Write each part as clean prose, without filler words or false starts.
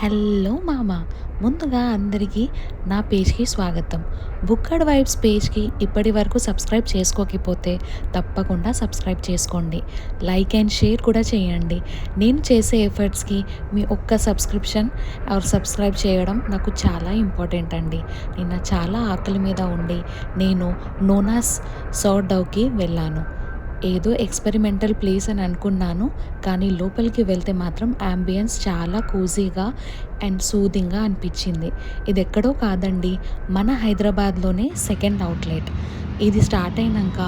Hello మామ, ముందుగా అందరికీ నా పేజ్కి స్వాగతం. బుక్కడ్ వైబ్స్ పేజ్కి ఇప్పటి వరకు సబ్స్క్రైబ్ చేసుకోకపోతే తప్పకుండా సబ్స్క్రైబ్ చేసుకోండి. లైక్ అండ్ షేర్ కూడా చేయండి. నేను చేసే ఎఫర్ట్స్కి మీ ఒక్క సబ్స్క్రిప్షన్ ఆర్ సబ్స్క్రైబ్ చేయడం నాకు చాలా ఇంపార్టెంట్ అండి. నిన్న చాలా ఆకలి మీద ఉండి నేను నోనాస్ సోర్డౌకి వెళ్ళాను. ఏదో ఎక్స్పెరిమెంటల్ ప్లేస్ అని అనుకున్నాను, కానీ లోపలికి వెళ్తే మాత్రం యాంబియన్స్ చాలా కూజీగా అండ్ సూదింగ్గా అనిపించింది. ఇది ఎక్కడో కాదండి, మన హైదరాబాద్లోనే సెకండ్ అవుట్లెట్. ఇది స్టార్ట్ అయినాక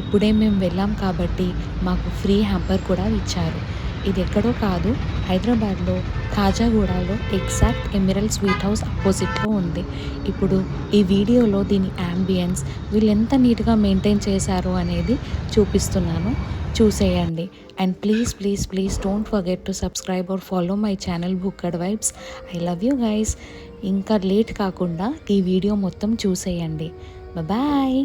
ఇప్పుడే మేము వెళ్ళాం కాబట్టి మాకు ఫ్రీ హ్యాంపర్ కూడా ఇచ్చారు. ఇది ఎక్కడో కాదు, హైదరాబాద్లో ఖాజాగూడలో ఎగ్జాక్ట్ ఎమిరల్ స్వీట్ హౌస్ అపోజిట్లో ఉంది. ఇప్పుడు ఈ వీడియోలో దీని యాంబియన్స్ వీళ్ళు ఎంత నీట్గా మెయింటైన్ చేశారు అనేది చూపిస్తున్నాను, చూసేయండి. And please please please don't forget to subscribe or follow my channel Bhukkad vibes. I love you guys. ఇంకా లేట్ కాకుండా ఈ వీడియో మొత్తం చూసేయండి. బాయ్.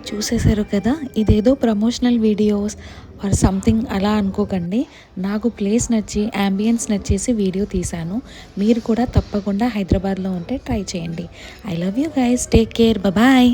చూసేశారు కదా, ఇదేదో ప్రమోషనల్ వీడియోస్ ఆర్ సంథింగ్ అలా అనుకోకండి. నాకు ప్లేస్ నచ్చి యాంబియన్స్ నచ్చేసి వీడియో తీశాను. మీరు కూడా తప్పకుండా హైదరాబాద్లో ఉంటే ట్రై చేయండి. I love you guys. Take care. Bye.